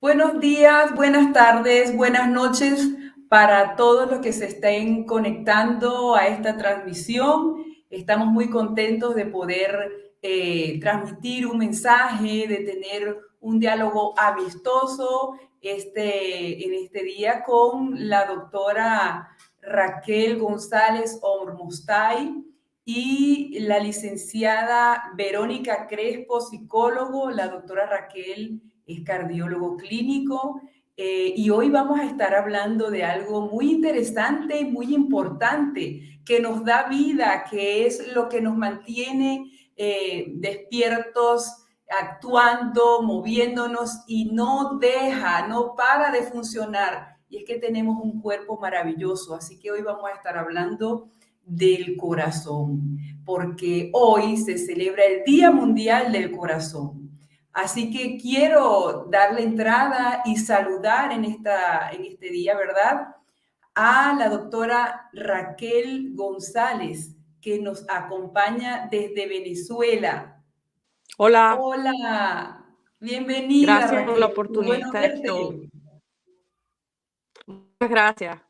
Buenos días, buenas tardes, buenas noches para todos los que se estén conectando a esta transmisión. Estamos muy contentos de poder transmitir un mensaje, de tener un diálogo amistoso en este día con la doctora Raquel González Ormostay y la licenciada Verónica Crespo, psicólogo. La doctora Raquel es cardiólogo clínico, y hoy vamos a estar hablando de algo muy interesante y muy importante que nos da vida, que es lo que nos mantiene despiertos, actuando, moviéndonos y no para de funcionar. Y es que tenemos un cuerpo maravilloso, así que hoy vamos a estar hablando del corazón, porque hoy se celebra el Día Mundial del Corazón. Así que quiero darle entrada y saludar en este día, ¿verdad? A la doctora Raquel González, que nos acompaña desde Venezuela. Hola, Hola, bienvenida gracias por la Raquel, qué bueno oportunidad. verte. Muchas gracias.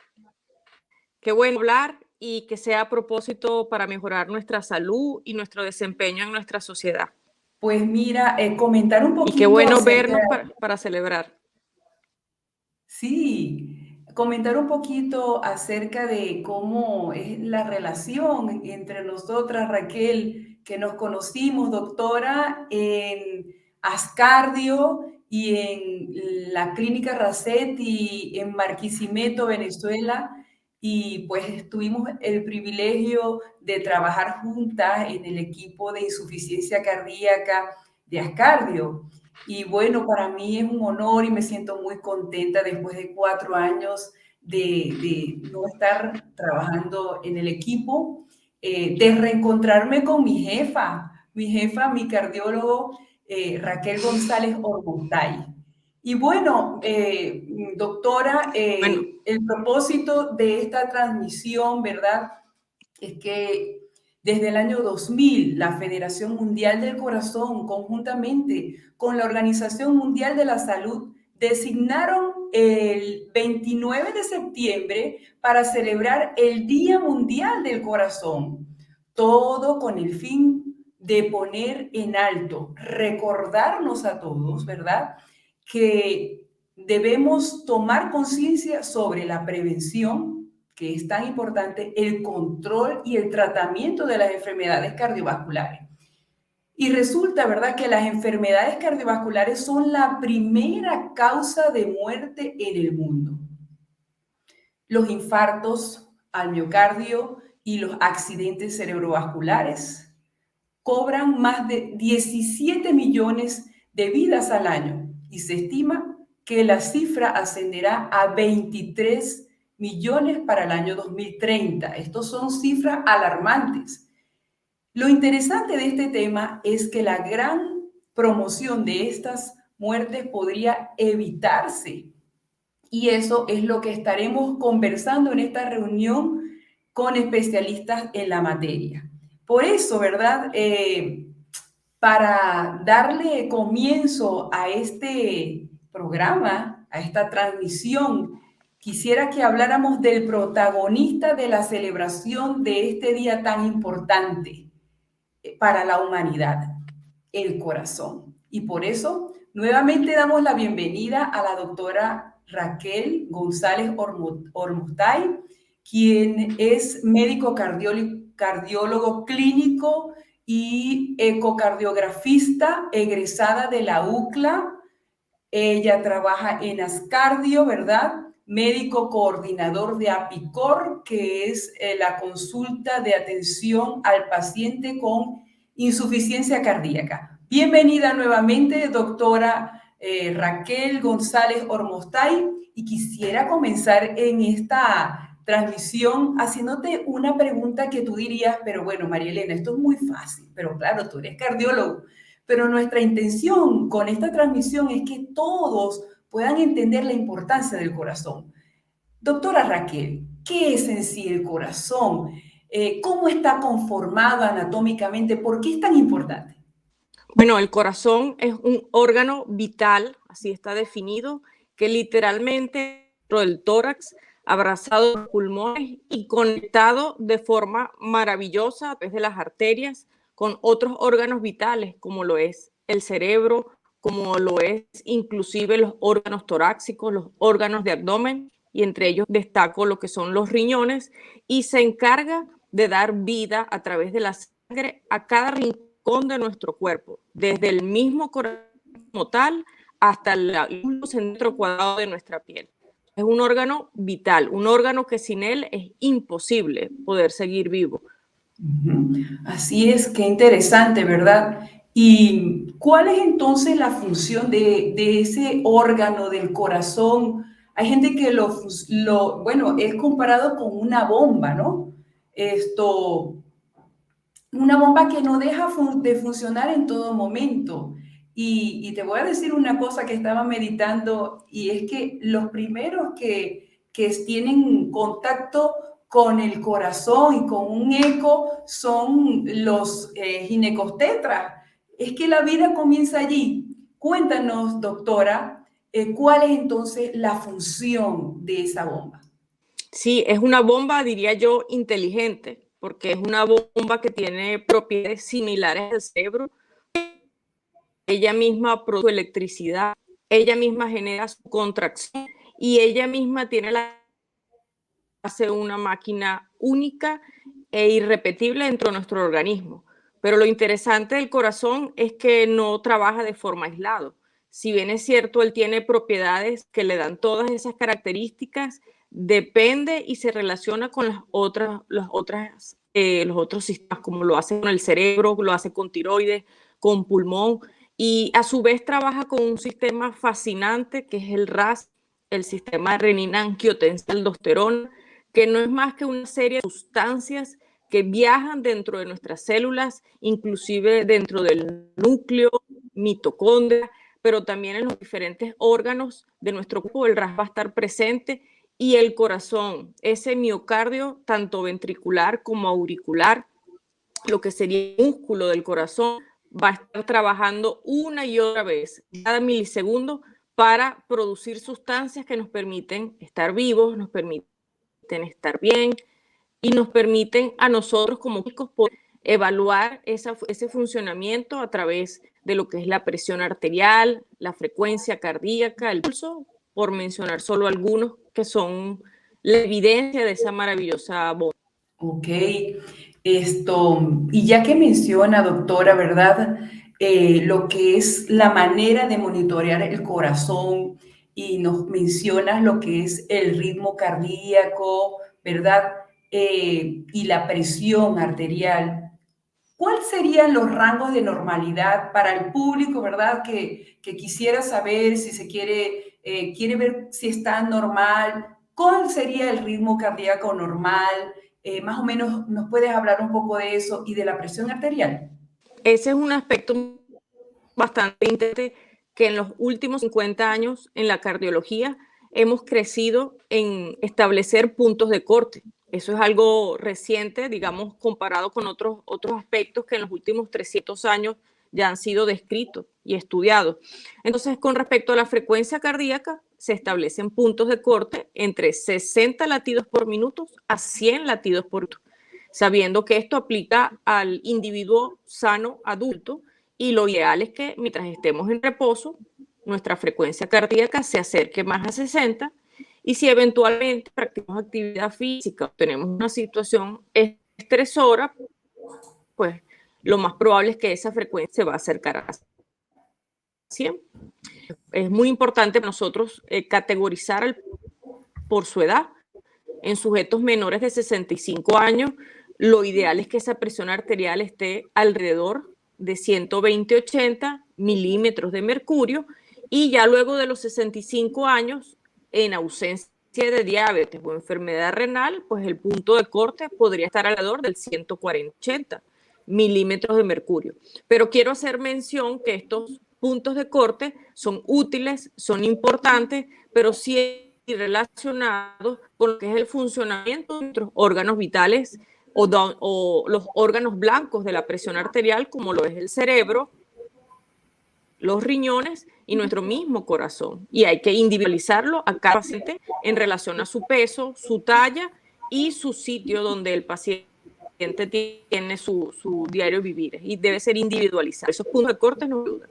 Qué bueno hablar y que sea a propósito para mejorar nuestra salud y nuestro desempeño en nuestra sociedad. Pues mira, comentar un Y qué poquito bueno acerca. vernos para celebrar. Sí, comentar un poquito acerca de cómo es la relación entre nosotras, Raquel, que nos conocimos, doctora, en Ascardio y en la Clínica Racetti en Barquisimeto, Venezuela, y pues tuvimos el privilegio de trabajar juntas en el equipo de insuficiencia cardíaca de Ascardio. Y bueno, para mí es un honor y me siento muy contenta después de 4 años de no estar trabajando en el equipo, de reencontrarme con mi cardiólogo, Raquel González Ormontay. Y bueno, doctora, Bueno, el propósito de esta transmisión, ¿verdad? Es que desde el año 2000, la Federación Mundial del Corazón, conjuntamente con la Organización Mundial de la Salud, designaron el 29 de septiembre para celebrar el Día Mundial del Corazón. Todo con el fin de poner en alto, recordarnos a todos, ¿verdad? Que debemos tomar conciencia sobre la prevención, que es tan importante, el control y el tratamiento de las enfermedades cardiovasculares. Y resulta, ¿verdad?, que las enfermedades cardiovasculares son la primera causa de muerte en el mundo. Los infartos al miocardio y los accidentes cerebrovasculares cobran más de 17 millones de vidas al año y se estima que la cifra ascenderá a 23 millones para el año 2030. Estos son cifras alarmantes. Lo interesante de este tema es que la gran promoción de estas muertes podría evitarse, y eso es lo que estaremos conversando en esta reunión con especialistas en la materia. Por eso, ¿verdad? Para darle comienzo a este programa, a esta transmisión, quisiera que habláramos del protagonista de la celebración de este día tan importante para la humanidad, el corazón. Y por eso, nuevamente damos la bienvenida a la doctora Raquel González Ormostay, quien es médico cardiólogo clínico y ecocardiografista egresada de la UCLA. Ella trabaja en Ascardio, ¿verdad? Médico coordinador de APICOR, que es la consulta de atención al paciente con insuficiencia cardíaca. Bienvenida nuevamente, doctora Raquel González Ormostay, y quisiera comenzar en esta transmisión haciéndote una pregunta que tú dirías, pero bueno, María Elena, esto es muy fácil, pero claro, tú eres cardiólogo. Pero nuestra intención con esta transmisión es que todos puedan entender la importancia del corazón. Doctora Raquel, ¿qué es en sí el corazón? ¿Cómo está conformado anatómicamente? ¿Por qué es tan importante? bueno, el corazón es un órgano vital, así está definido, que literalmente dentro del tórax, abrazado a los pulmones y conectado de forma maravillosa a través de las arterias con otros órganos vitales, como lo es el cerebro, como lo es inclusive los órganos torácicos, los órganos de abdomen, y entre ellos destaco lo que son los riñones, y se encarga de dar vida a través de la sangre a cada rincón de nuestro cuerpo, desde el mismo corazón como tal hasta el centro cuadrado de nuestra piel. Es un órgano vital, un órgano que sin él es imposible poder seguir vivo. Así es, qué interesante, ¿verdad? ¿Y cuál es entonces la función de ese órgano del corazón? Hay gente que bueno, es comparado con una bomba, ¿no? Una bomba que no deja de funcionar en todo momento. Y te voy a decir una cosa que estaba meditando, y es que los primeros que tienen contacto con el corazón y con un eco son los ginecostetras. Es que la vida comienza allí. Cuéntanos, doctora, ¿cuál es entonces la función de esa bomba? Sí, es una bomba, diría yo, inteligente, porque es una bomba que tiene propiedades similares al cerebro. Ella misma produce electricidad, ella misma genera su contracción y ella misma hace una máquina única e irrepetible dentro de nuestro organismo. Pero lo interesante del corazón es que no trabaja de forma aislada. Si bien es cierto, él tiene propiedades que le dan todas esas características, depende y se relaciona con los otros sistemas, como lo hace con el cerebro, lo hace con tiroides, con pulmón, y a su vez trabaja con un sistema fascinante que es el RAS, el sistema de renina-angiotensina-aldosterona, que no es más que una serie de sustancias que viajan dentro de nuestras células, inclusive dentro del núcleo, mitocondria, pero también en los diferentes órganos de nuestro cuerpo. El RAS va a estar presente, y el corazón, ese miocardio, tanto ventricular como auricular, lo que sería el músculo del corazón, va a estar trabajando una y otra vez, cada milisegundo, para producir sustancias que nos permiten estar vivos, nos permiten estar bien y nos permiten a nosotros como médicos poder evaluar ese funcionamiento a través de lo que es la presión arterial, la frecuencia cardíaca, el pulso, por mencionar solo algunos que son la evidencia de esa maravillosa bomba. Ok, y ya que menciona, doctora, ¿verdad? Lo que es la manera de monitorear el corazón y nos mencionas lo que es el ritmo cardíaco, ¿verdad? Y la presión arterial. ¿Cuáles serían los rangos de normalidad para el público, verdad? Que quisiera saber si quiere ver si está normal. ¿Cuál sería el ritmo cardíaco normal? Más o menos nos puedes hablar un poco de eso y de la presión arterial. Ese es un aspecto bastante interesante, que en los últimos 50 años en la cardiología hemos crecido en establecer puntos de corte. Eso es algo reciente, digamos, comparado con otros aspectos que en los últimos 300 años ya han sido descritos y estudiados. Entonces, con respecto a la frecuencia cardíaca, se establecen puntos de corte entre 60 latidos por minuto a 100 latidos por minuto, sabiendo que esto aplica al individuo sano adulto, y lo ideal es que mientras estemos en reposo, nuestra frecuencia cardíaca se acerque más a 60, y si eventualmente practicamos actividad física, tenemos una situación estresora, pues lo más probable es que esa frecuencia se va a acercar a 100. Es muy importante para nosotros categorizar por su edad. En sujetos menores de 65 años, lo ideal es que esa presión arterial esté alrededor de 120-80 milímetros de mercurio, y ya luego de los 65 años, en ausencia de diabetes o enfermedad renal, pues el punto de corte podría estar alrededor del 140-80 milímetros de mercurio. Pero quiero hacer mención que estos puntos de corte son útiles, son importantes, pero sí relacionados con lo que es el funcionamiento de nuestros órganos vitales o los órganos blancos de la presión arterial, como lo es el cerebro, los riñones y nuestro mismo corazón. Y hay que individualizarlo a cada paciente en relación a su peso, su talla y su sitio donde el paciente tiene su diario vivir. Y debe ser individualizado. Esos puntos de corte nos ayudan.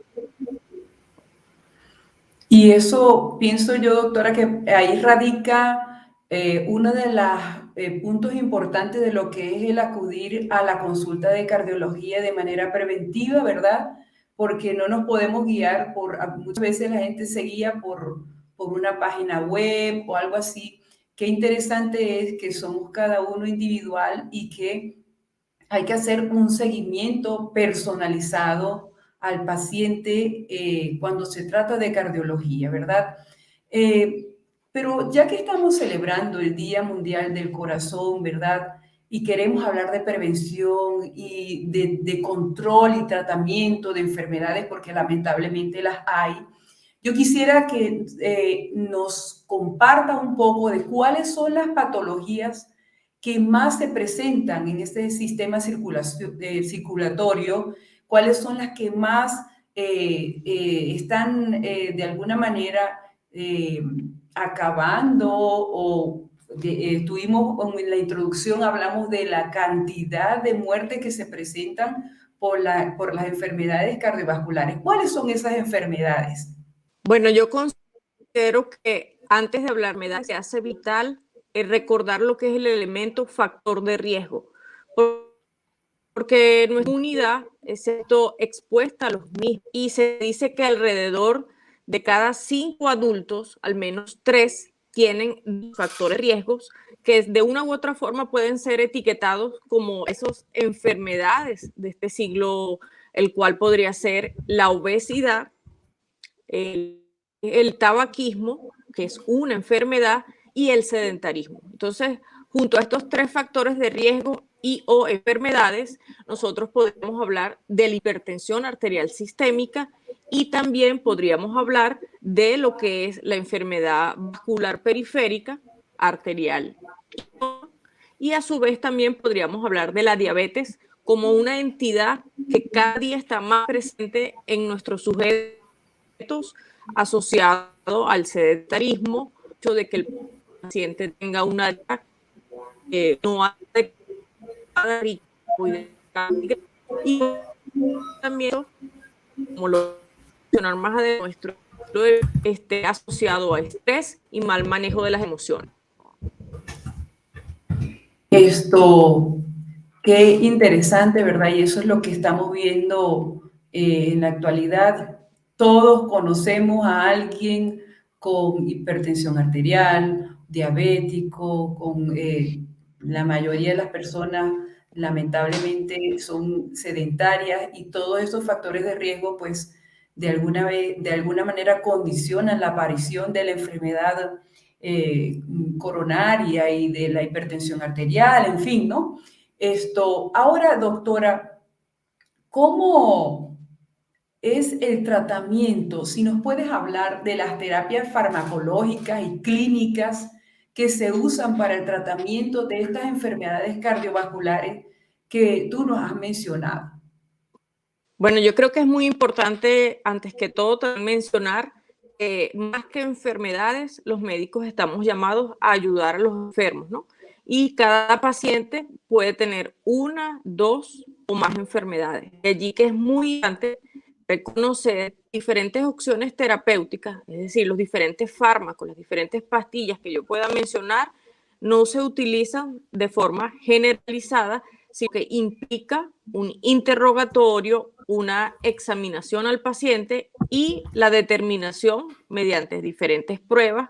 Y eso pienso yo, doctora, que ahí radica uno de los puntos importantes de lo que es el acudir a la consulta de cardiología de manera preventiva, ¿verdad? Porque no nos podemos guiar muchas veces la gente se guía por una página web o algo así. Qué interesante es que somos cada uno individual y que hay que hacer un seguimiento personalizado al paciente cuando se trata de cardiología, ¿verdad? Eh, pero ya que estamos celebrando el Día Mundial del Corazón, ¿verdad? Y queremos hablar de prevención y de control y tratamiento de enfermedades, porque lamentablemente las hay, yo quisiera que nos comparta un poco de cuáles son las patologías que más se presentan en este sistema circulatorio, cuáles son las que más están de alguna manera eh, acabando tuvimos en la introducción, hablamos de la cantidad de muertes que se presentan por las enfermedades cardiovasculares. ¿Cuáles son esas enfermedades? Bueno, yo considero que antes de hablar de edad se hace vital recordar lo que es el elemento factor de riesgo, porque nuestra unidad es expuesta a los mismos y se dice que alrededor de cada 5 adultos, al menos 3 tienen factores de riesgos que de una u otra forma pueden ser etiquetados como esas enfermedades de este siglo, el cual podría ser la obesidad, el tabaquismo, que es una enfermedad, y el sedentarismo. Entonces, junto a estos 3 factores de riesgo y o enfermedades, nosotros podemos hablar de la hipertensión arterial sistémica y también podríamos hablar de lo que es la enfermedad vascular periférica arterial. Y a su vez también podríamos hablar de la diabetes como una entidad que cada día está más presente en nuestros sujetos asociado al sedentarismo, hecho de que el paciente tenga una dieta no adecuada y también, como lo mencionar más adelante, nuestro esté asociado a estrés y mal manejo de las emociones. Esto, qué interesante, ¿verdad? Y eso es lo que estamos viendo en la actualidad. Todos conocemos a alguien con hipertensión arterial, diabético, la mayoría de las personas lamentablemente son sedentarias y todos esos factores de riesgo, pues, de alguna manera condicionan la aparición de la enfermedad coronaria y de la hipertensión arterial, en fin, ¿no? Ahora, doctora, ¿cómo es el tratamiento? Si nos puedes hablar de las terapias farmacológicas y clínicas que se usan para el tratamiento de estas enfermedades cardiovasculares que tú nos has mencionado. Bueno, yo creo que es muy importante, antes que todo, también mencionar que más que enfermedades, los médicos estamos llamados a ayudar a los enfermos, ¿no? Y cada paciente puede tener una, dos o más enfermedades. De allí que es muy importante reconocer diferentes opciones terapéuticas, es decir, los diferentes fármacos, las diferentes pastillas que yo pueda mencionar, no se utilizan de forma generalizada, sino que implica un interrogatorio, una examinación al paciente y la determinación mediante diferentes pruebas,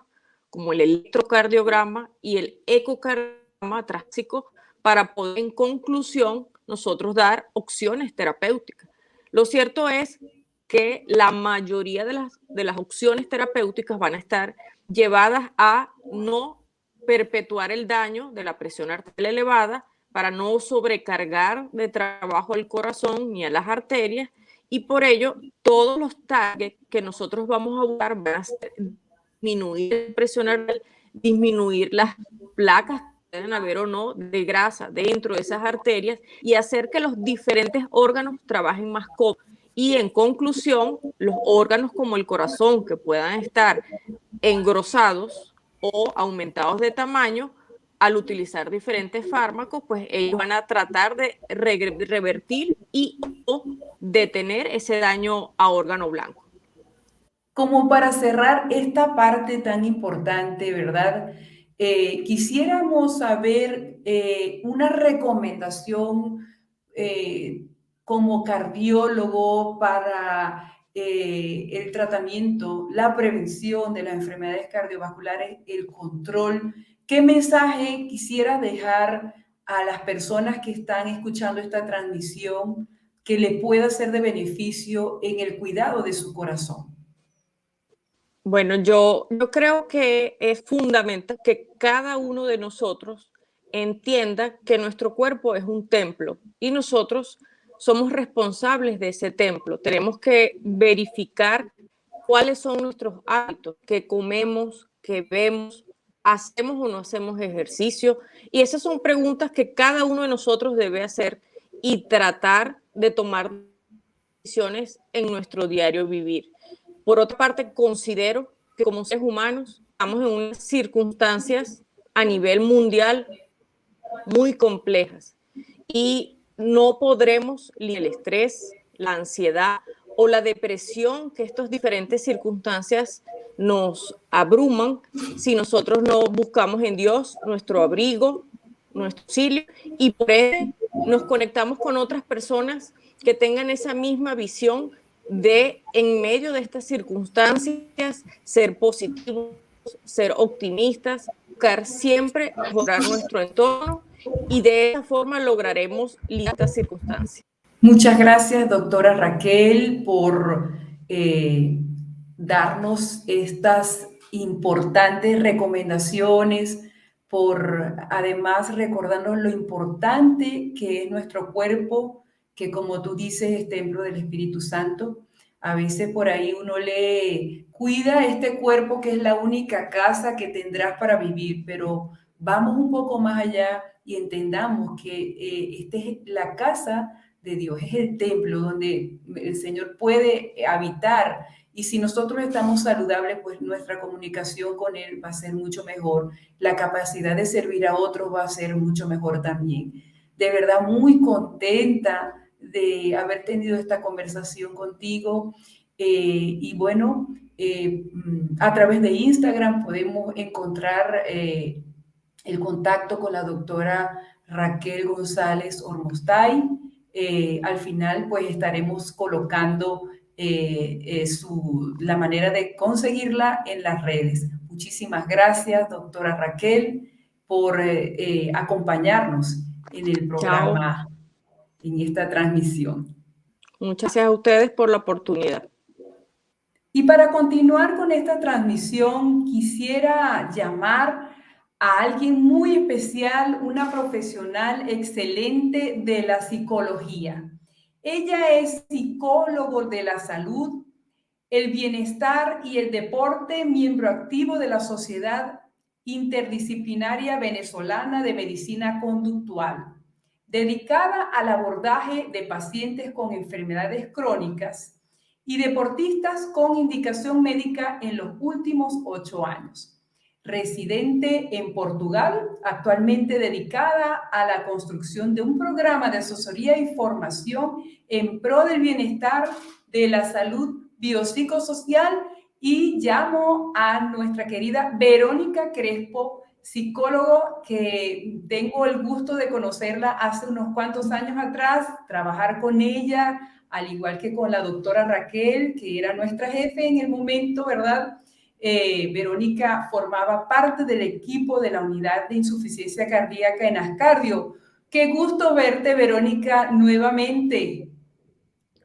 como el electrocardiograma y el ecocardiograma trásico, para poder en conclusión nosotros dar opciones terapéuticas. Lo cierto es que la mayoría de las opciones terapéuticas van a estar llevadas a no perpetuar el daño de la presión arterial elevada, para no sobrecargar de trabajo al corazón ni a las arterias, y por ello todos los targets que nosotros vamos a buscar van a ser disminuir la presión arterial, disminuir las placas que pueden haber o no de grasa dentro de esas arterias y hacer que los diferentes órganos trabajen más cómodos. Y en conclusión, los órganos como el corazón que puedan estar engrosados o aumentados de tamaño, al utilizar diferentes fármacos, pues ellos van a tratar de revertir y o detener ese daño a órgano blanco. Como para cerrar esta parte tan importante, ¿verdad? Quisiéramos saber una recomendación como cardiólogo para el tratamiento, la prevención de las enfermedades cardiovasculares, el control. ¿Qué mensaje quisiera dejar a las personas que están escuchando esta transmisión que le pueda ser de beneficio en el cuidado de su corazón? Bueno, yo creo que es fundamental que cada uno de nosotros entienda que nuestro cuerpo es un templo y nosotros somos responsables de ese templo. Tenemos que verificar cuáles son nuestros hábitos, qué comemos, qué vemos, hacemos o no hacemos ejercicio. Y esas son preguntas que cada uno de nosotros debe hacer y tratar de tomar decisiones en nuestro diario vivir. Por otra parte, considero que como seres humanos estamos en unas circunstancias a nivel mundial muy complejas y no podremos el estrés, la ansiedad o la depresión que estas diferentes circunstancias nos abruman si nosotros no buscamos en Dios nuestro abrigo, nuestro auxilio y por ende nos conectamos con otras personas que tengan esa misma visión de en medio de estas circunstancias ser positivos, ser optimistas, buscar siempre mejorar nuestro entorno y de esa forma lograremos estas circunstancias. Muchas gracias, doctora Raquel, por eh, darnos estas importantes recomendaciones, por además recordarnos lo importante que es nuestro cuerpo, que como tú dices es templo del Espíritu Santo. A veces por ahí uno le cuida este cuerpo que es la única casa que tendrás para vivir, pero vamos un poco más allá y entendamos que esta es la casa de Dios, es el templo donde el Señor puede habitar. Y si nosotros estamos saludables, pues nuestra comunicación con Él va a ser mucho mejor. La capacidad de servir a otros va a ser mucho mejor también. De verdad, muy contenta de haber tenido esta conversación contigo. Y bueno, a través de Instagram podemos encontrar el contacto con la doctora Raquel González Ormostay. Al final, pues estaremos colocando la manera de conseguirla en las redes. Muchísimas gracias, doctora Raquel, por acompañarnos en el Chao. programa, en esta transmisión. Muchas gracias a ustedes por la oportunidad. Y para continuar con esta transmisión, quisiera llamar a alguien muy especial, una profesional excelente de la psicología. Ella es psicólogo de la salud, el bienestar y el deporte, miembro activo de la Sociedad Interdisciplinaria Venezolana de Medicina Conductual, dedicada al abordaje de pacientes con enfermedades crónicas y deportistas con indicación médica en los últimos 8 años. Residente en Portugal, actualmente dedicada a la construcción de un programa de asesoría y formación en pro del bienestar, de la salud biopsicosocial, y llamo a nuestra querida Verónica Crespo, psicólogo que tengo el gusto de conocerla hace unos cuantos años atrás, trabajar con ella, al igual que con la doctora Raquel, que era nuestra jefe en el momento, ¿verdad? Verónica formaba parte del equipo de la unidad de insuficiencia cardíaca en Ascardio. Qué gusto verte, Verónica, nuevamente.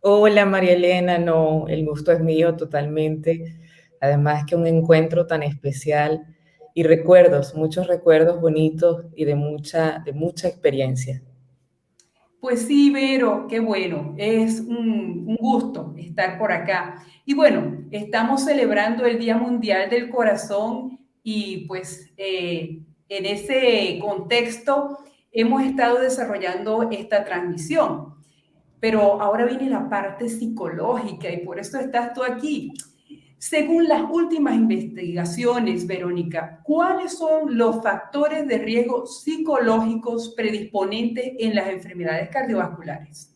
Hola María Elena, no, el gusto es mío totalmente. Además que un encuentro tan especial y recuerdos, muchos recuerdos bonitos y de mucha experiencia. Pues sí, Vero, qué bueno, es un gusto estar por acá. Y bueno, estamos celebrando el Día Mundial del Corazón y pues en ese contexto hemos estado desarrollando esta transmisión. pero ahora viene la parte psicológica y por eso estás tú aquí. Según las últimas investigaciones, Verónica, ¿cuáles son los factores de riesgo psicológicos predisponentes en las enfermedades cardiovasculares?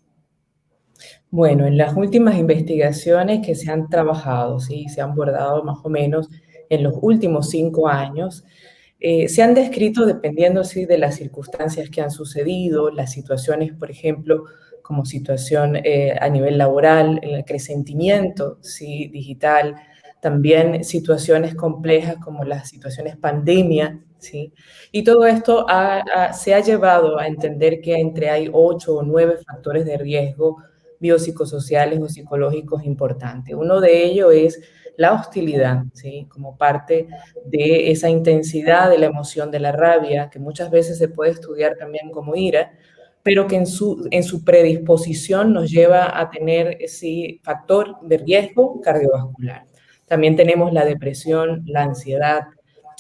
Bueno, en las últimas investigaciones que se han trabajado, ¿sí? Se han abordado más o menos en los últimos 5 años, se han descrito, dependiendo sí, de las circunstancias que han sucedido, las situaciones, por ejemplo, como situación a nivel laboral, el acrecentimiento sí, digital, también situaciones complejas como las situaciones pandemia, ¿sí? Y todo esto se ha llevado a entender que hay 8 o 9 factores de riesgo biopsicosociales o psicológicos importantes. Uno de ellos es la hostilidad, ¿sí? Como parte de esa intensidad de la emoción de la rabia, que muchas veces se puede estudiar también como ira, pero que en su predisposición nos lleva a tener sí, factor de riesgo cardiovascular. También tenemos la depresión, la ansiedad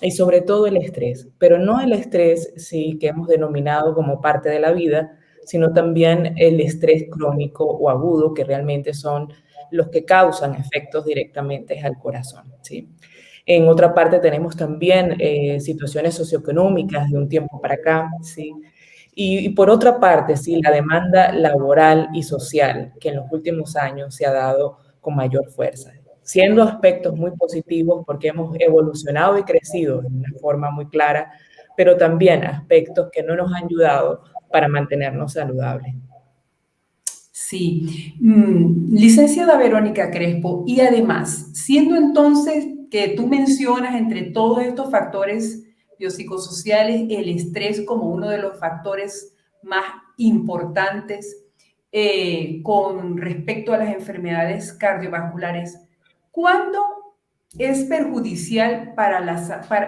y sobre todo el estrés, pero no el estrés sí, que hemos denominado como parte de la vida, sino también el estrés crónico o agudo, que realmente son los que causan efectos directamente al corazón, ¿sí? En otra parte tenemos también situaciones socioeconómicas de un tiempo para acá, ¿sí? Y por otra parte, sí, la demanda laboral y social que en los últimos años se ha dado con mayor fuerza, siendo aspectos muy positivos porque hemos evolucionado y crecido de una forma muy clara, pero también aspectos que no nos han ayudado para mantenernos saludables. Sí, licenciada Verónica Crespo, y además, siendo entonces que tú mencionas entre todos estos factores biopsicosociales el estrés como uno de los factores más importantes con respecto a las enfermedades cardiovasculares, ¿cuándo es perjudicial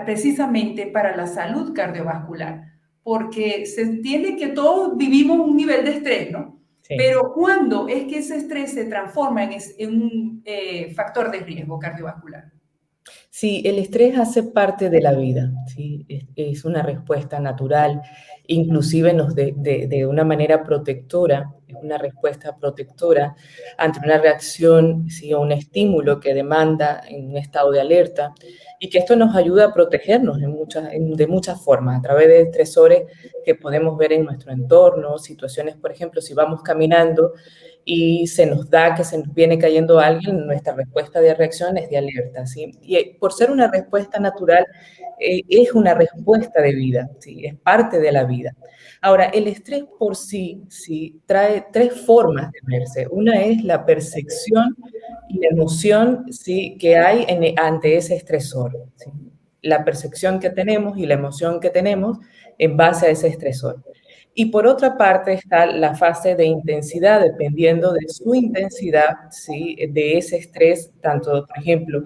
precisamente para la salud cardiovascular? Porque se entiende que todos vivimos un nivel de estrés, ¿no? Sí. Pero ¿cuándo es que ese estrés se transforma en un factor de riesgo cardiovascular? Sí, el estrés hace parte de la vida, ¿sí? Es una respuesta natural, inclusive de una manera protectora, es una respuesta protectora ante una reacción, ¿sí? O un estímulo que demanda en un estado de alerta y que esto nos ayuda a protegernos de muchas formas, a través de estresores que podemos ver en nuestro entorno, situaciones, por ejemplo, si vamos caminando y se nos da que se nos viene cayendo alguien, nuestra respuesta de reacción es de alerta, ¿sí? Y por ser una respuesta natural, es una respuesta de vida, ¿sí? Es parte de la vida. Ahora, el estrés por sí, sí trae 3 formas de verse. Una es la percepción y la emoción, ¿sí? Que hay ante ese estresor, ¿sí? La percepción que tenemos y la emoción que tenemos en base a ese estresor. Y por otra parte está la fase de intensidad, dependiendo de su intensidad, ¿sí? De ese estrés, tanto, por ejemplo,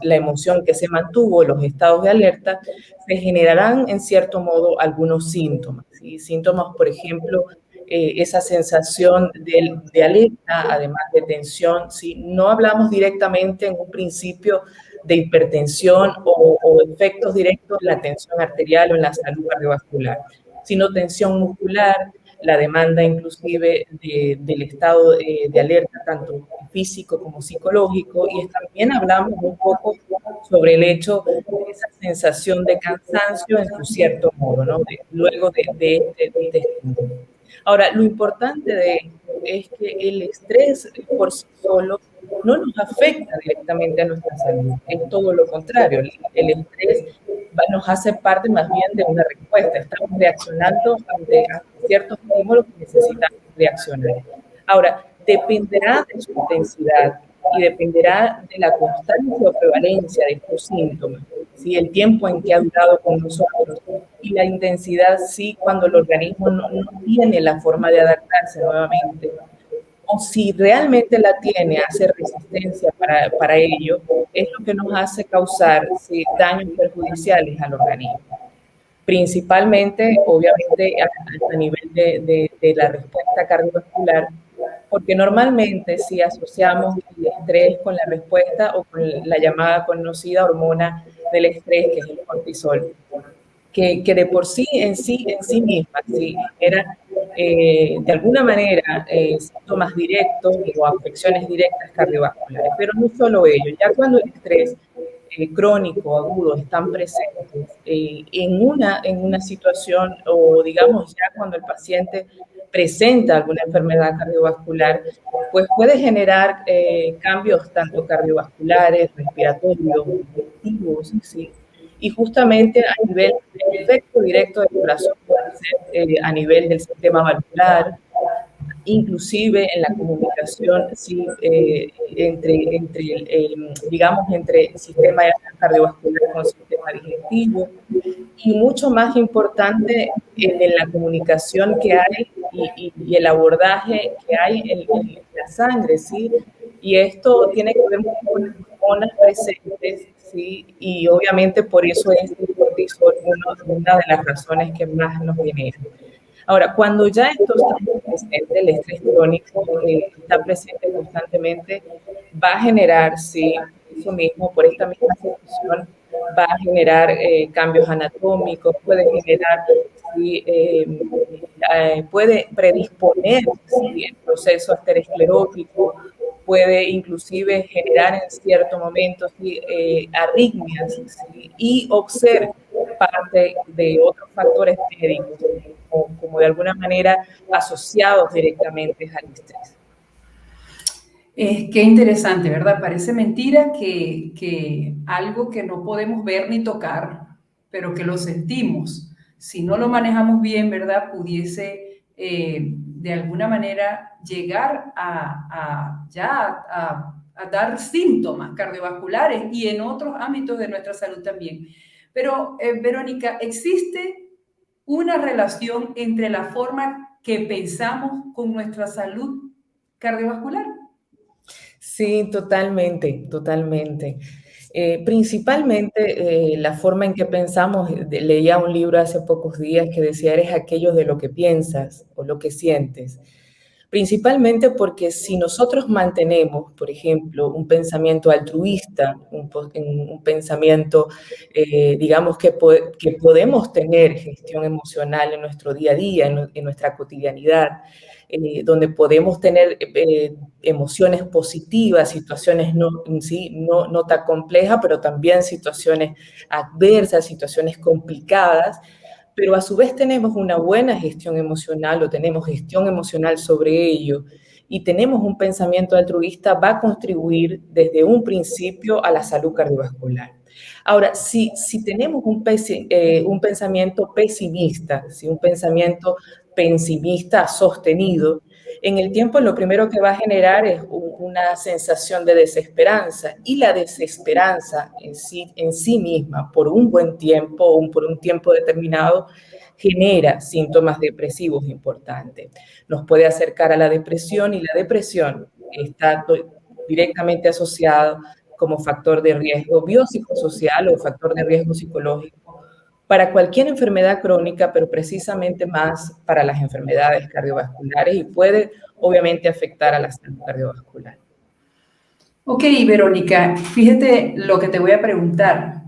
la emoción que se mantuvo, los estados de alerta, se generarán en cierto modo algunos síntomas, ¿sí? Síntomas, por ejemplo, esa sensación de alerta, además de tensión, ¿sí? No hablamos directamente en un principio de hipertensión o efectos directos en la tensión arterial o en la salud cardiovascular, sino tensión muscular, la demanda inclusive del estado de alerta, tanto físico como psicológico, y también hablamos un poco sobre el hecho de esa sensación de cansancio en su cierto modo, ¿no? Luego de este estímulo. Ahora, lo importante de esto es que el estrés por sí solo no nos afecta directamente a nuestra salud, es todo lo contrario, el estrés nos hace parte más bien de una respuesta, estamos reaccionando ante ciertos estímulos que necesitamos reaccionar. Ahora, dependerá de su intensidad y dependerá de la constancia o prevalencia de estos síntomas, ¿sí? El tiempo en que ha durado con nosotros y la intensidad, sí, cuando el organismo no tiene la forma de adaptarse nuevamente, o si realmente la tiene, hace resistencia para ello, es lo que nos hace causar sí, daños perjudiciales al organismo. Principalmente, obviamente, a nivel de la respuesta cardiovascular, porque normalmente si asociamos el estrés con la respuesta o con la llamada conocida hormona del estrés, que es el cortisol, que de por sí en sí misma sí, genera de alguna manera síntomas directos o afecciones directas cardiovasculares. Pero no solo ello, ya cuando el estrés crónico, agudo, están presentes en una situación o digamos ya cuando el paciente presenta alguna enfermedad cardiovascular, pues puede generar cambios tanto cardiovasculares, respiratorios, digestivos, ¿sí? Y justamente a nivel del efecto directo del corazón puede ser a nivel del sistema valvular, inclusive en la comunicación sí, digamos, entre el sistema cardiovascular con el sistema digestivo, y mucho más importante en la comunicación que hay y el abordaje que hay en la sangre, ¿sí? Y esto tiene que ver mucho con las hormonas presentes, ¿sí? Y obviamente por eso es el cortisol una de las razones que más nos genera. Ahora, cuando ya esto está presente, el estrés crónico está presente constantemente, va a generar, sí, eso mismo, por esta misma situación, va a generar cambios anatómicos, puede generar, sí, puede predisponer sí, el proceso aterosclerótico, puede inclusive generar en cierto momento sí, arritmias sí, y observar parte de otros factores médicos, como de alguna manera asociados directamente al estrés. Qué interesante, ¿verdad? Parece mentira que algo que no podemos ver ni tocar, pero que lo sentimos, si no lo manejamos bien, ¿verdad? Pudiese de alguna manera llegar a dar síntomas cardiovasculares y en otros ámbitos de nuestra salud también. Pero, Verónica, ¿existe una relación entre la forma que pensamos con nuestra salud cardiovascular? Sí, totalmente, totalmente. Principalmente la forma en que pensamos, leía un libro hace pocos días que decía, eres aquello de lo que piensas o lo que sientes. Principalmente porque si nosotros mantenemos, por ejemplo, un pensamiento altruista, un pensamiento, digamos, que podemos tener gestión emocional en nuestro día a día, en nuestra cotidianidad, donde podemos tener emociones positivas, situaciones sí, no tan complejas, pero también situaciones adversas, situaciones complicadas, pero a su vez tenemos una buena gestión emocional o tenemos gestión emocional sobre ello y tenemos un pensamiento altruista, va a contribuir desde un principio a la salud cardiovascular. Ahora, si tenemos un pensamiento pesimista, si un pensamiento pesimista sostenido, en el tiempo lo primero que va a generar es una sensación de desesperanza y la desesperanza en sí misma por un buen tiempo o por un tiempo determinado genera síntomas depresivos importantes. Nos puede acercar a la depresión y la depresión está directamente asociada como factor de riesgo biopsicosocial o factor de riesgo psicológico para cualquier enfermedad crónica, pero precisamente más para las enfermedades cardiovasculares y puede obviamente afectar a la salud cardiovascular. Ok, Verónica, fíjate lo que te voy a preguntar.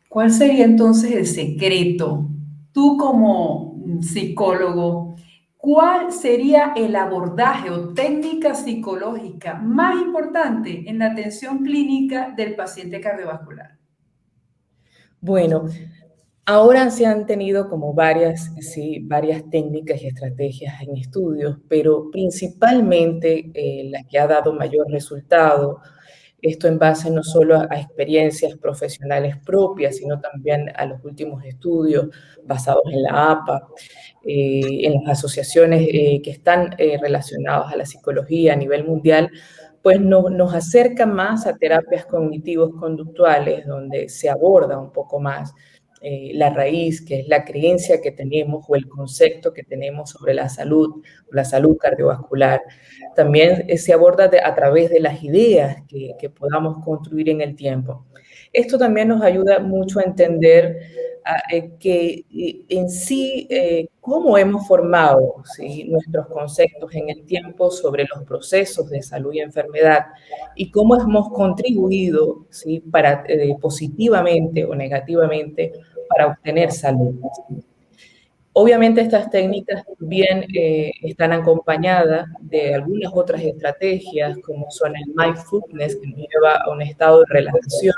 ¿Cuál sería entonces el secreto? Tú como psicólogo, ¿cuál sería el abordaje o técnica psicológica más importante en la atención clínica del paciente cardiovascular? Bueno, ahora se han tenido como varias técnicas y estrategias en estudios, pero principalmente la que ha dado mayor resultado, esto en base no solo a experiencias profesionales propias, sino también a los últimos estudios basados en la APA, en las asociaciones que están relacionadas a la psicología a nivel mundial, pues nos acerca más a terapias cognitivos conductuales, donde se aborda un poco más la raíz, que es la creencia que tenemos o el concepto que tenemos sobre la salud cardiovascular. También se aborda a través de las ideas que podamos construir en el tiempo. Esto también nos ayuda mucho a entender que en sí, cómo hemos formado ¿sí? nuestros conceptos en el tiempo sobre los procesos de salud y enfermedad y cómo hemos contribuido ¿sí? Positivamente o negativamente para obtener salud. Obviamente estas técnicas también están acompañadas de algunas otras estrategias, como son el mindfulness, que nos lleva a un estado de relajación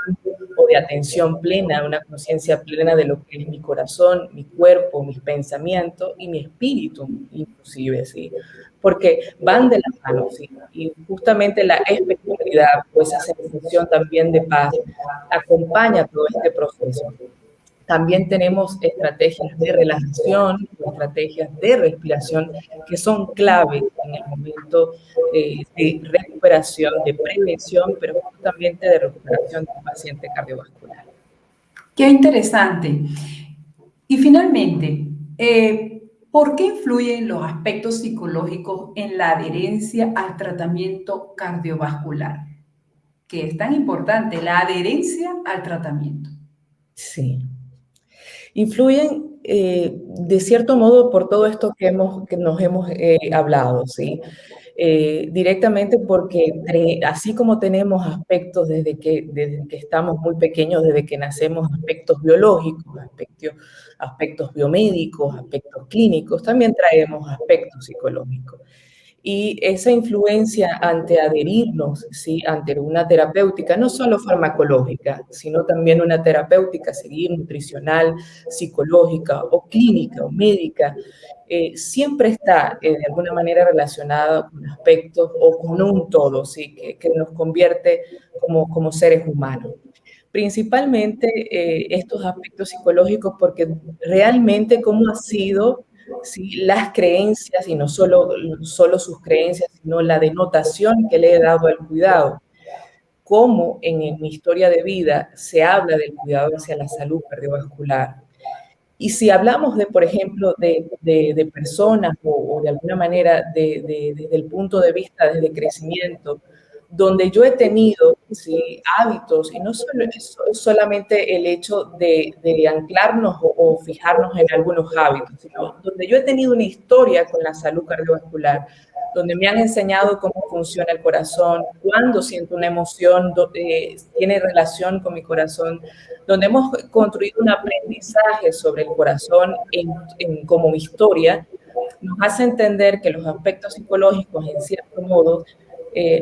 o de atención plena, una conciencia plena de lo que es mi corazón, mi cuerpo, mis pensamientos y mi espíritu, inclusive, ¿sí? Porque van de la mano, ¿sí? Y justamente la espiritualidad o esa sensación también de paz acompaña todo este proceso. También tenemos estrategias de relajación, estrategias de respiración que son clave en el momento de recuperación, de prevención, pero justamente de recuperación de un paciente cardiovascular. Qué interesante. Y finalmente, ¿por qué influyen los aspectos psicológicos en la adherencia al tratamiento cardiovascular? Que es tan importante, la adherencia al tratamiento. Sí. Influyen de cierto modo por todo esto que nos hemos hablado, ¿sí? Directamente porque así como tenemos aspectos desde que estamos muy pequeños, desde que nacemos, aspectos biológicos, aspectos biomédicos, aspectos clínicos, también traemos aspectos psicológicos. Y esa influencia ante adherirnos, ¿sí? Ante una terapéutica, no solo farmacológica, sino también una terapéutica, seguir nutricional, psicológica o clínica o médica, siempre está de alguna manera relacionada con aspectos o con un todo, ¿sí? Que nos convierte como seres humanos. Principalmente estos aspectos psicológicos, porque realmente cómo ha sido, ¿sí? Las creencias, y no solo sus creencias, sino la denotación que le he dado al cuidado. Cómo en mi historia de vida se habla del cuidado hacia la salud cardiovascular. Y si hablamos de, por ejemplo, de personas o de alguna manera desde el punto de vista desde crecimiento, donde yo he tenido, ¿sí? Hábitos, y no solamente el hecho de anclarnos o fijarnos en algunos hábitos, sino donde yo he tenido una historia con la salud cardiovascular, donde me han enseñado cómo funciona el corazón, cuándo siento una emoción, tiene relación con mi corazón, donde hemos construido un aprendizaje sobre el corazón como historia, nos hace entender que los aspectos psicológicos, en cierto modo,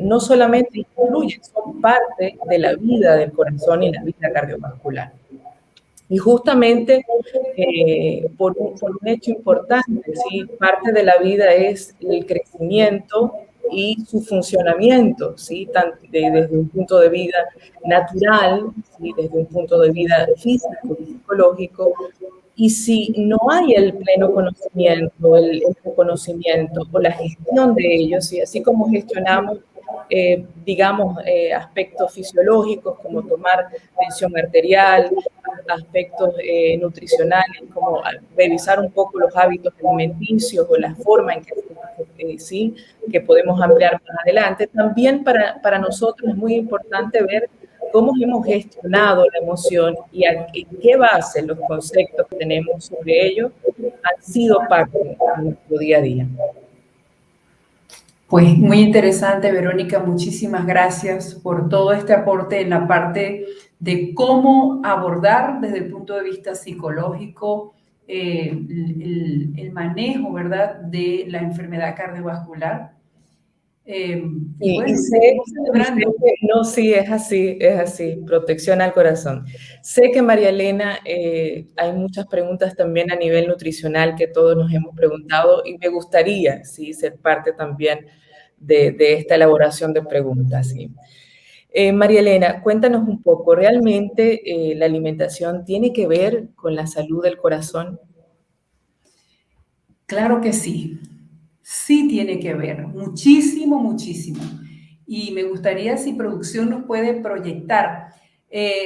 no solamente influyen, son parte de la vida del corazón y la vida cardiovascular. Y justamente por un hecho importante, ¿sí? Parte de la vida es el crecimiento y su funcionamiento, ¿sí? Desde un punto de vista natural, ¿sí? Desde un punto de vista físico y psicológico. Y si no hay el pleno conocimiento, el reconocimiento o la gestión de ellos, ¿sí? Así como gestionamos, digamos, aspectos fisiológicos como tomar tensión arterial, aspectos nutricionales, como revisar un poco los hábitos alimenticios o la forma en que, sí, que podemos ampliar más adelante. También para nosotros es muy importante ver cómo hemos gestionado la emoción y en qué base los conceptos que tenemos sobre ello han sido parte de nuestro día a día. Pues muy interesante, Verónica. Muchísimas gracias por todo este aporte en la parte de cómo abordar desde el punto de vista psicológico el manejo, ¿verdad?, de la enfermedad cardiovascular. Y bueno, seguimos celebrando. No, sí, es así, protección al corazón. Sé que María Elena, hay muchas preguntas también a nivel nutricional que todos nos hemos preguntado y me gustaría, sí, ser parte también de esta elaboración de preguntas, sí. María Elena, cuéntanos un poco, ¿realmente la alimentación tiene que ver con la salud del corazón? Claro que sí. Sí tiene que ver, muchísimo, muchísimo. Y me gustaría si producción nos puede proyectar.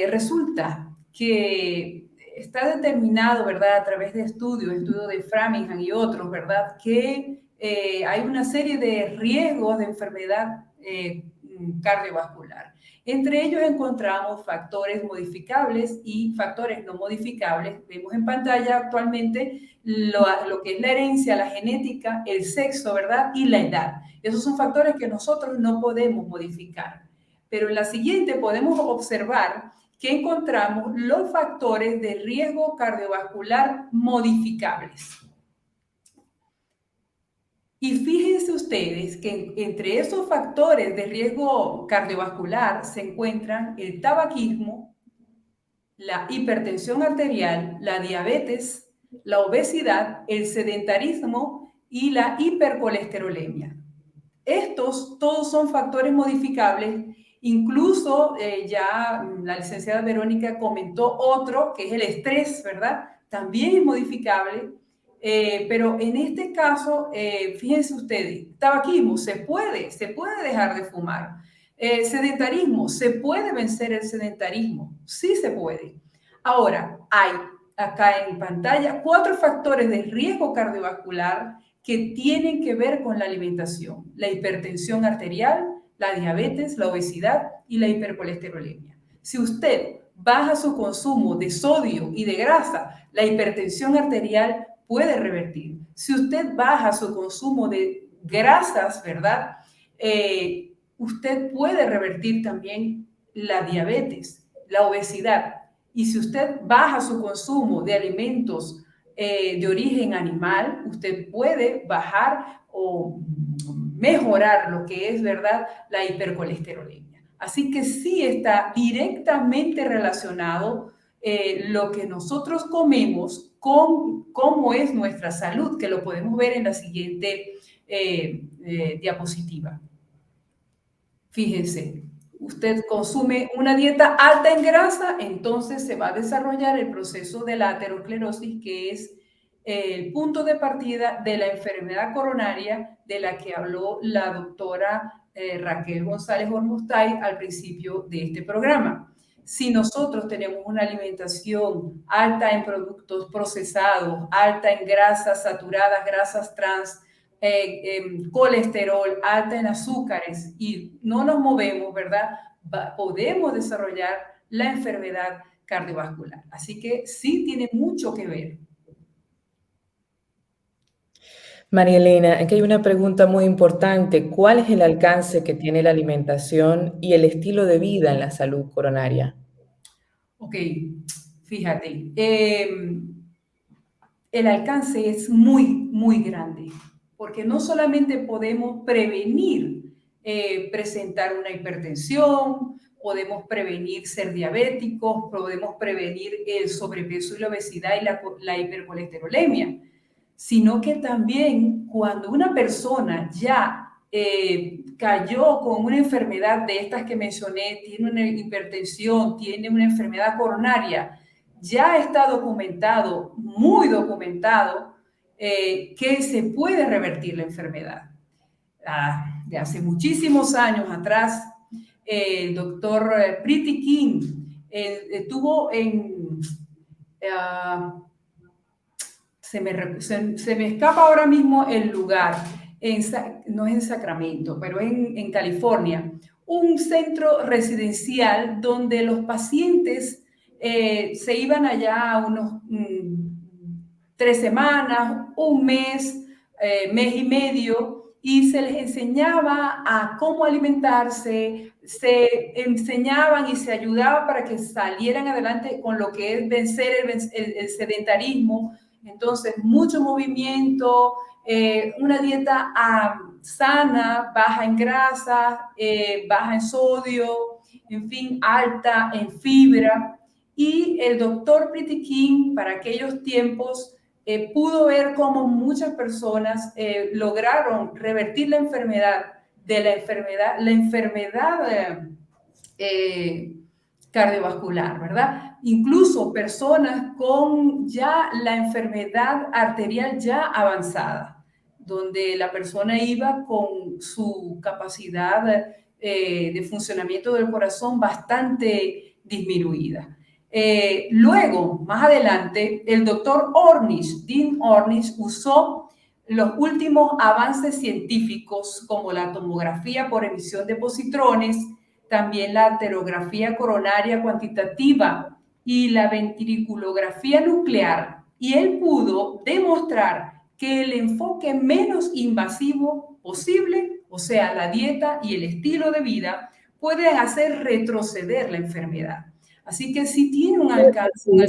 Resulta que está determinado, ¿verdad?, a través de estudios de Framingham y otros, ¿verdad?, que hay una serie de riesgos de enfermedad cardiovascular. Entre ellos encontramos factores modificables y factores no modificables. Vemos en pantalla actualmente lo que es la herencia, la genética, el sexo, ¿verdad? Y la edad. Esos son factores que nosotros no podemos modificar. Pero en la siguiente podemos observar que encontramos los factores de riesgo cardiovascular modificables. Y fíjense ustedes que entre esos factores de riesgo cardiovascular se encuentran el tabaquismo, la hipertensión arterial, la diabetes, la obesidad, el sedentarismo y la hipercolesterolemia. Estos todos son factores modificables. Incluso ya la licenciada Verónica comentó otro, que es el estrés, ¿verdad? También es modificable. Pero en este caso, fíjense ustedes, tabaquismo, se puede dejar de fumar. Sedentarismo, se puede vencer el sedentarismo, sí se puede. Ahora, hay acá en pantalla 4 factores de riesgo cardiovascular que tienen que ver con la alimentación: la hipertensión arterial, la diabetes, la obesidad y la hipercolesterolemia. Si usted baja su consumo de sodio y de grasa, la hipertensión arterial puede revertir. Si usted baja su consumo de grasas, ¿verdad? Usted puede revertir también la diabetes, la obesidad. Y si usted baja su consumo de alimentos de origen animal, usted puede bajar o mejorar lo que es, ¿verdad?, la hipercolesterolemia. Así que sí está directamente relacionado lo que nosotros comemos con cómo es nuestra salud, que lo podemos ver en la siguiente diapositiva. Fíjense, usted consume una dieta alta en grasa, entonces se va a desarrollar el proceso de la aterosclerosis, que es el punto de partida de la enfermedad coronaria de la que habló la doctora Raquel González Hormostay al principio de este programa. Si nosotros tenemos una alimentación alta en productos procesados, alta en grasas saturadas, grasas trans, colesterol, alta en azúcares y no nos movemos, ¿verdad? Podemos desarrollar la enfermedad cardiovascular. Así que sí tiene mucho que ver. María Elena, aquí hay una pregunta muy importante. ¿Cuál es el alcance que tiene la alimentación y el estilo de vida en la salud coronaria? Ok, fíjate, el alcance es muy, muy grande, porque no solamente podemos prevenir presentar una hipertensión, podemos prevenir ser diabéticos, podemos prevenir el sobrepeso y la obesidad y la hipercolesterolemia, sino que también cuando una persona ya cayó con una enfermedad de estas que mencioné, tiene una hipertensión, tiene una enfermedad coronaria, ya está documentado, muy documentado, que se puede revertir la enfermedad. De hace muchísimos años atrás, el doctor Pretty King estuvo en... se me escapa ahora mismo el lugar, no es en Sacramento, pero en California, un centro residencial donde los pacientes se iban allá unos 3 semanas, un mes, mes y medio, y se les enseñaba a cómo alimentarse, se enseñaban y se ayudaba para que salieran adelante con lo que es vencer el sedentarismo. Entonces, mucho movimiento, una dieta sana, baja en grasa, baja en sodio, en fin, alta en fibra. Y el doctor Pretty King, para aquellos tiempos, pudo ver cómo muchas personas lograron revertir la enfermedad cardiovascular, ¿verdad? Incluso personas con ya la enfermedad arterial ya avanzada, donde la persona iba con su capacidad de funcionamiento del corazón bastante disminuida. Luego, más adelante, el doctor Ornish, Dean Ornish, usó los últimos avances científicos como la tomografía por emisión de positrones, también la arteriografía coronaria cuantitativa y la ventriculografía nuclear. Y él pudo demostrar que el enfoque menos invasivo posible, o sea, la dieta y el estilo de vida, pueden hacer retroceder la enfermedad. Así que sí tiene un Sí, sí, alcance muy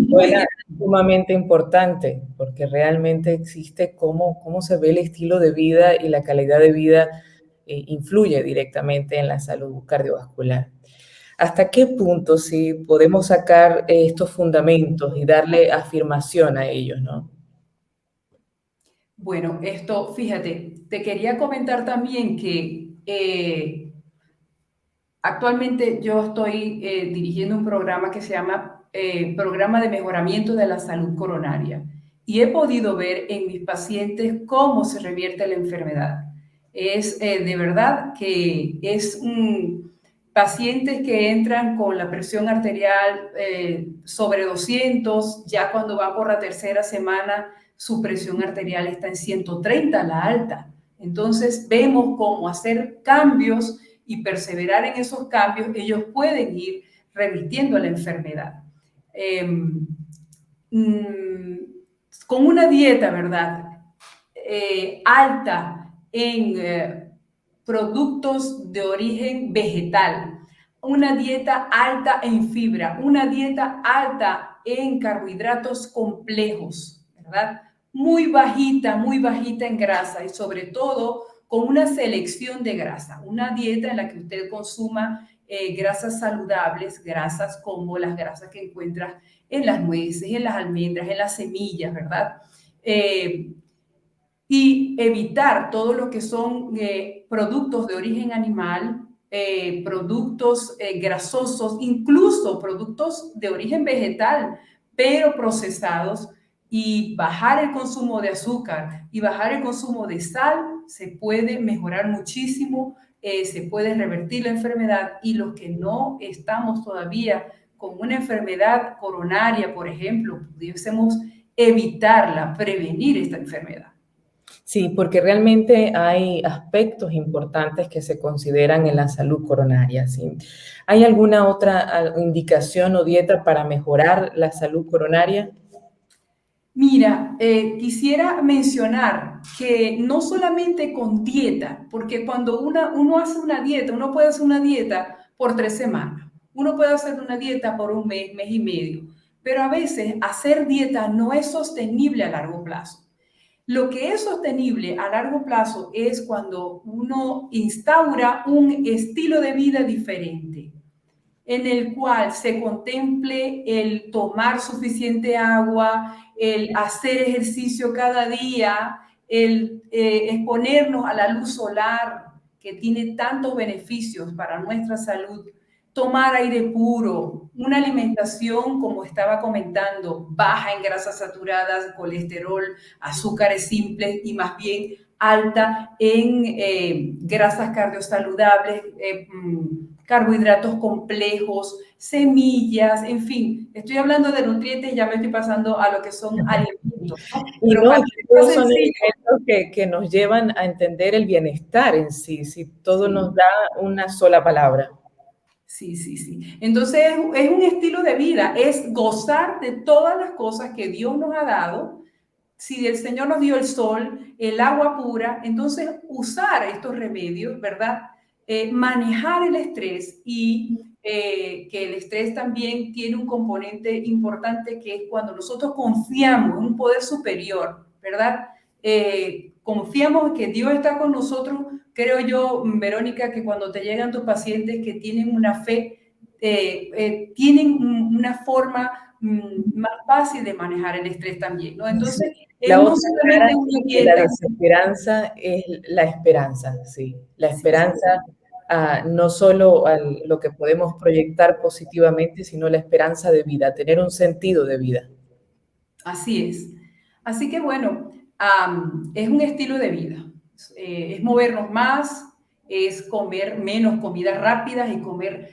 suena grande. sumamente importante, porque realmente existe cómo se ve el estilo de vida y la calidad de vida influye directamente en la salud cardiovascular. ¿Hasta qué punto sí podemos sacar estos fundamentos y darle afirmación a ellos, no? Bueno, esto, fíjate, te quería comentar también que actualmente yo estoy dirigiendo un programa que se llama Programa de Mejoramiento de la Salud Coronaria y he podido ver en mis pacientes cómo se revierte la enfermedad. Es de verdad que es pacientes que entran con la presión arterial sobre 200, ya cuando va por la tercera semana su presión arterial está en 130, la alta. Entonces vemos cómo hacer cambios y perseverar en esos cambios, ellos pueden ir revirtiendo la enfermedad. Eh, mm, con una dieta, ¿verdad? Alta en productos de origen vegetal, una dieta alta en fibra, una dieta alta en carbohidratos complejos, ¿verdad? Muy bajita en grasa y sobre todo con una selección de grasa, una dieta en la que usted consuma grasas saludables, grasas como las grasas que encuentras en las nueces, en las almendras, en las semillas, ¿verdad? Y evitar todo lo que son productos de origen animal, productos grasosos, incluso productos de origen vegetal, pero procesados, y bajar el consumo de azúcar y bajar el consumo de sal, se puede mejorar muchísimo, se puede revertir la enfermedad y los que no estamos todavía con una enfermedad coronaria, por ejemplo, pudiésemos evitarla, prevenir esta enfermedad. Sí, porque realmente hay aspectos importantes que se consideran en la salud coronaria, ¿sí? ¿Hay alguna otra indicación o dieta para mejorar la salud coronaria? Mira, quisiera mencionar que no solamente con dieta, porque cuando uno hace una dieta, uno puede hacer una dieta por 3 semanas, uno puede hacer una dieta por un mes, mes y medio, pero a veces hacer dieta no es sostenible a largo plazo. Lo que es sostenible a largo plazo es cuando uno instaura un estilo de vida diferente, en el cual se contemple el tomar suficiente agua, el hacer ejercicio cada día, el exponernos a la luz solar, que tiene tantos beneficios para nuestra salud, tomar aire puro, una alimentación, como estaba comentando, baja en grasas saturadas, colesterol, azúcares simples y más bien alta en grasas cardiosaludables, carbohidratos complejos, semillas, en fin. Estoy hablando de nutrientes y ya me estoy pasando a lo que son alimentos, ¿no? Y Pero no, para y que sea todos son sencillo. elementos que nos llevan a entender el bienestar en sí, si todo Sí. nos da una sola palabra. Sí, sí, sí. Entonces es un estilo de vida, es gozar de todas las cosas que Dios nos ha dado. Si el Señor nos dio el sol, el agua pura, entonces usar estos remedios, ¿verdad? Manejar el estrés y que el estrés también tiene un componente importante que es cuando nosotros confiamos en un poder superior, ¿verdad? Confiamos que Dios está con nosotros. Creo yo, Verónica, que cuando te llegan tus pacientes que tienen una fe, tienen una forma más fácil de manejar el estrés también, ¿no? Sí. Entonces, La no otra cara solamente una de la dieta. desesperanza es la esperanza, sí. La Sí, sí, esperanza no solo a lo que podemos proyectar positivamente, sino la esperanza de vida, tener un sentido de vida. así es. Así que bueno, es un estilo de vida. Es movernos más, es comer menos comidas rápidas y comer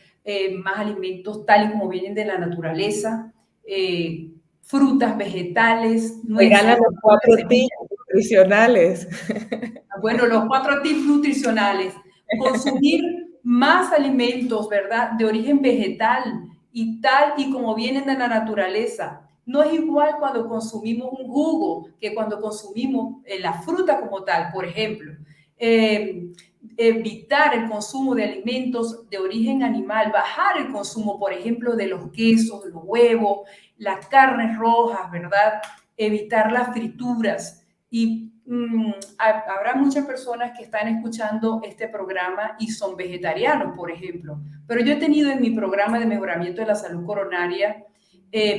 más alimentos tal y como vienen de la naturaleza, frutas, vegetales, nueces, Regalan los 4 tips semillas. nutricionales. Bueno, los 4 tips nutricionales. Consumir más alimentos, ¿verdad? De origen vegetal y tal y como vienen de la naturaleza. No es igual cuando consumimos un jugo que cuando consumimos la fruta como tal, por ejemplo. Eh, evitar el consumo de alimentos de origen animal, bajar el consumo, por ejemplo, de los quesos, los huevos, las carnes rojas, ¿verdad? Evitar las frituras. Y habrá muchas personas que están escuchando este programa y son vegetarianos, por ejemplo. Pero yo he tenido en mi programa de mejoramiento de la salud coronaria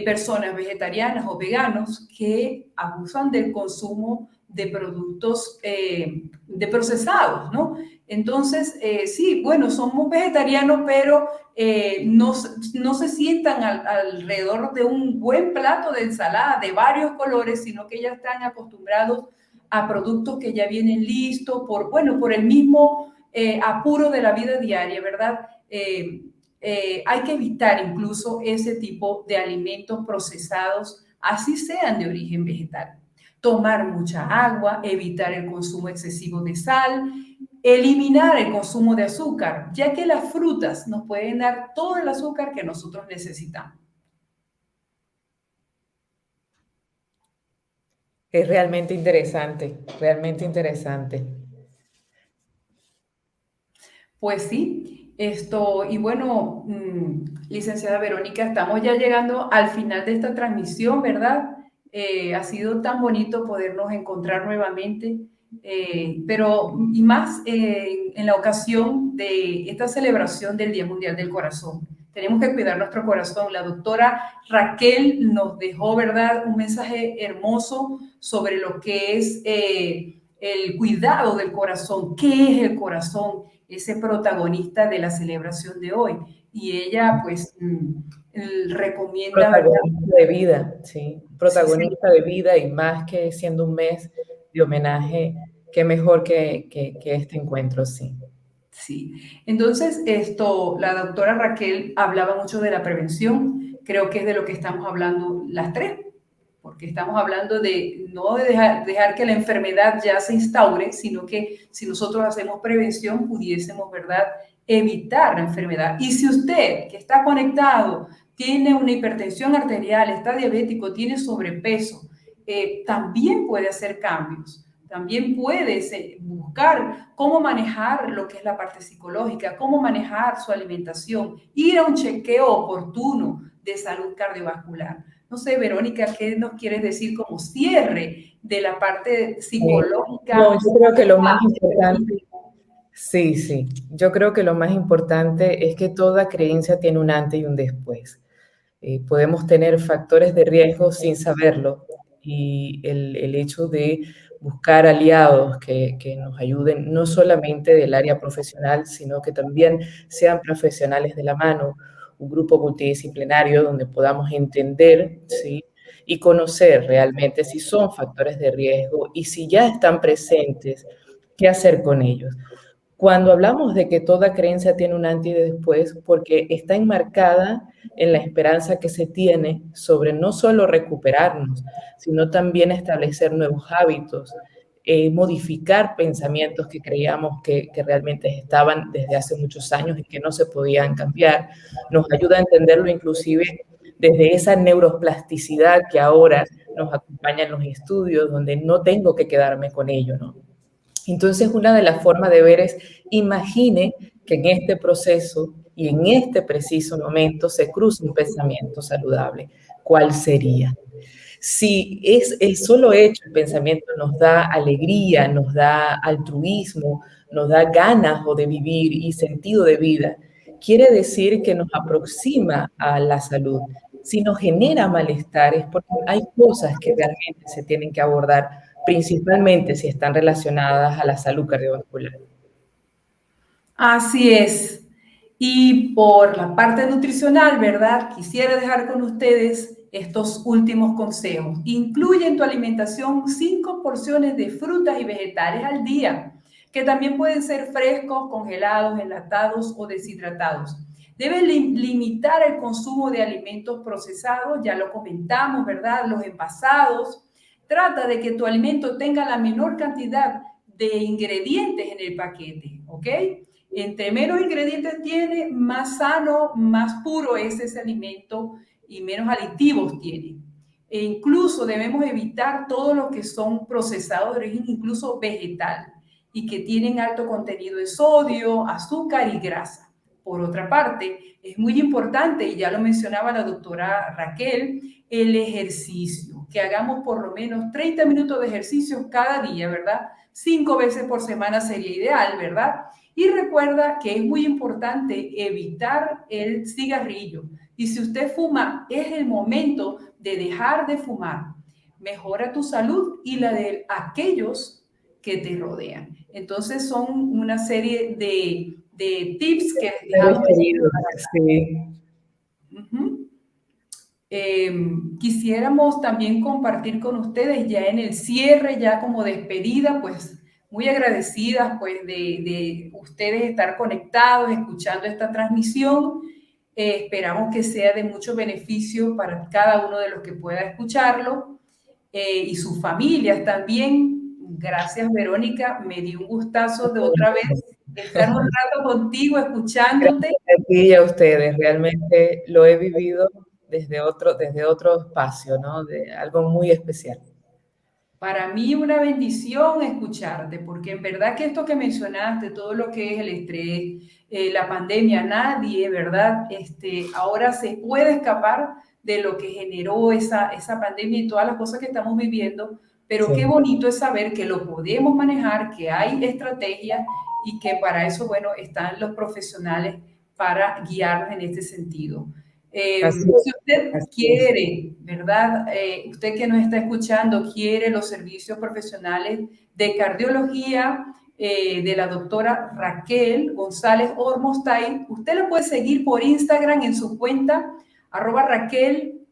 personas vegetarianas o veganos que abusan del consumo de productos de procesados, ¿no? Entonces, sí, bueno, somos vegetarianos, pero no se sientan alrededor de un buen plato de ensalada de varios colores, sino que ya están acostumbrados a productos que ya vienen listos por el mismo apuro de la vida diaria, ¿verdad? Hay que evitar incluso ese tipo de alimentos procesados, así sean de origen vegetal. Tomar mucha agua, evitar el consumo excesivo de sal, eliminar el consumo de azúcar, ya que las frutas nos pueden dar todo el azúcar que nosotros necesitamos. Es realmente interesante, realmente interesante. Pues sí, y bueno, licenciada Verónica, estamos ya llegando al final de esta transmisión, ¿verdad? Ha sido tan bonito podernos encontrar nuevamente, pero y más en la ocasión de esta celebración del Día Mundial del Corazón. Tenemos que cuidar nuestro corazón. La doctora Raquel nos dejó, ¿verdad?, un mensaje hermoso sobre lo que es el cuidado del corazón. ¿Qué es el corazón? Ese protagonista de la celebración de hoy. Y ella, pues, recomienda, ¿verdad? Protagonista de vida, sí. Protagonista Sí, de vida y más que siendo un mes de homenaje, qué mejor que este encuentro, sí. sí. Entonces, la doctora Raquel hablaba mucho de la prevención. Creo que es de lo que estamos hablando las tres, porque estamos hablando de no dejar que la enfermedad ya se instaure, sino que si nosotros hacemos prevención, pudiésemos, ¿verdad?, evitar la enfermedad. Y si usted que está conectado tiene una hipertensión arterial, está diabético, tiene sobrepeso, también puede hacer cambios. También puedes buscar cómo manejar lo que es la parte psicológica, cómo manejar su alimentación, ir a un chequeo oportuno de salud cardiovascular. No sé, Verónica, ¿qué nos quieres decir como cierre de la parte psicológica? No, yo creo que lo más importante, sí, sí, yo creo que lo más importante es que toda creencia tiene un antes y un después. Podemos tener factores de riesgo sin saberlo y el hecho de buscar aliados que nos ayuden no solamente del área profesional, sino que también sean profesionales de la mano, un grupo multidisciplinario donde podamos entender, ¿sí?, y conocer realmente si son factores de riesgo y si ya están presentes, qué hacer con ellos. Cuando hablamos de que toda creencia tiene un antes y después, porque está enmarcada en la esperanza que se tiene sobre no solo recuperarnos, sino también establecer nuevos hábitos, modificar pensamientos que creíamos que realmente estaban desde hace muchos años y que no se podían cambiar. Nos ayuda a entenderlo inclusive desde esa neuroplasticidad que ahora nos acompaña en los estudios, donde no tengo que quedarme con ello, ¿no? Entonces, una de las formas de ver es, imagine que en este proceso y en este preciso momento se cruza un pensamiento saludable. ¿Cuál sería? Si es el solo hecho, el pensamiento nos da alegría, nos da altruismo, nos da ganas o de vivir y sentido de vida, quiere decir que nos aproxima a la salud. Si nos genera malestar es porque hay cosas que realmente se tienen que abordar, principalmente si están relacionadas a la salud cardiovascular. Así es. Y por la parte nutricional, ¿verdad? Quisiera dejar con ustedes estos últimos consejos. Incluye en tu alimentación 5 porciones de frutas y vegetales al día, que también pueden ser frescos, congelados, enlatados o deshidratados. Debes limitar el consumo de alimentos procesados, ya lo comentamos, ¿verdad? Los envasados. Trata de que tu alimento tenga la menor cantidad de ingredientes en el paquete, ¿ok? Entre menos ingredientes tiene, más sano, más puro es ese alimento y menos aditivos tiene. E incluso debemos evitar todo lo que son procesados de origen incluso vegetal. y que tienen alto contenido de sodio, azúcar y grasa. Por otra parte, es muy importante, y ya lo mencionaba la doctora Raquel, el ejercicio, que hagamos por lo menos 30 minutos de ejercicio cada día, ¿verdad? 5 veces por semana sería ideal, ¿verdad? Y recuerda que es muy importante evitar el cigarrillo. Y si usted fuma, es el momento de dejar de fumar. Mejora tu salud y la de aquellos que te rodean. Entonces son una serie de tips que les dejamos. Sí. Uh-huh. Quisiéramos también compartir con ustedes ya en el cierre, ya como despedida, pues muy agradecidas pues de ustedes estar conectados, escuchando esta transmisión. Esperamos que sea de mucho beneficio para cada uno de los que pueda escucharlo y sus familias también. Gracias, Verónica. Me dio un gustazo de otra vez estar un rato contigo, escuchándote. Gracias a ti y a ustedes. Realmente lo he vivido desde otro espacio, ¿no? De algo muy especial. Para mí una bendición escucharte, porque en verdad que esto que mencionaste, todo lo que es el estrés, la pandemia, nadie, ¿verdad? Ahora se puede escapar de lo que generó esa pandemia y todas las cosas que estamos viviendo, pero Sí. qué bonito es saber que lo podemos manejar, que hay estrategias y que para eso, bueno, están los profesionales para guiarnos en este sentido. Si usted quiere, ¿verdad? Usted que nos está escuchando, quiere los servicios profesionales de cardiología de la doctora Raquel González Ormostay, usted lo puede seguir por Instagram en su cuenta @Raquel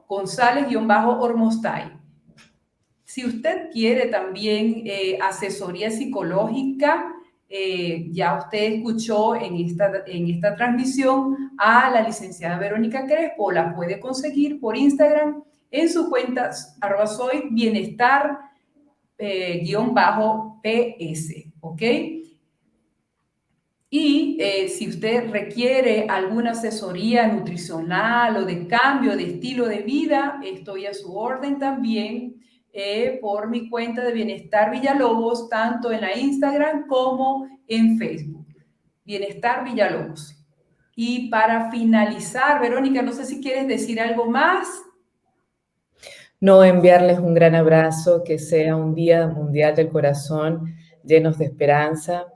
González Ormostay. Si usted quiere también asesoría psicológica, ya usted escuchó en esta transmisión a la licenciada Verónica Crespo, la puede conseguir por Instagram en su cuenta @soy-bienestar-ps, ¿ok? Y si usted requiere alguna asesoría nutricional o de cambio de estilo de vida, estoy a su orden también por mi cuenta de Bienestar Villalobos, tanto en la Instagram como en Facebook. Bienestar Villalobos. Y para finalizar, Verónica, no sé si quieres decir algo más. No, enviarles un gran abrazo, que sea un Día Mundial del Corazón llenos de esperanza,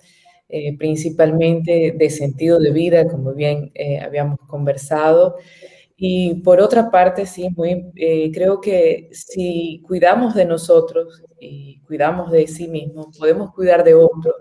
principalmente de sentido de vida, como bien habíamos conversado. Y por otra parte, sí, creo que si cuidamos de nosotros y cuidamos de sí mismos, podemos cuidar de otros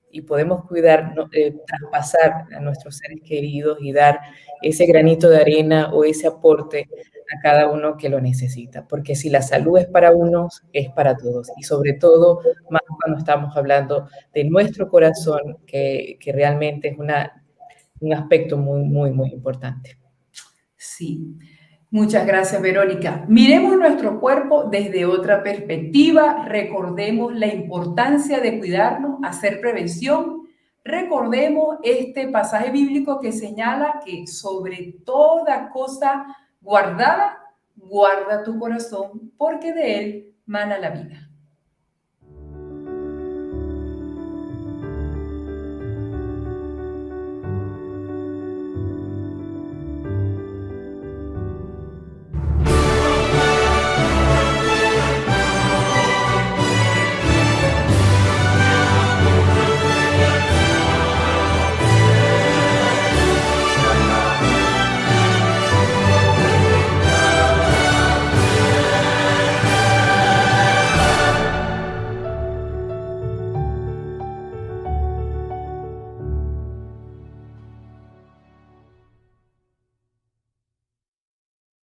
y podemos traspasar a nuestros seres queridos y dar ese granito de arena o ese aporte a cada uno que lo necesita. Porque si la salud es para unos, es para todos. Y sobre todo, más cuando estamos hablando de nuestro corazón, que realmente es un aspecto muy, muy, muy importante. Sí, muchas gracias, Verónica. Miremos nuestro cuerpo desde otra perspectiva, recordemos la importancia de cuidarnos, hacer prevención, recordemos este pasaje bíblico que señala que sobre toda cosa guardada, guarda tu corazón, porque de él mana la vida.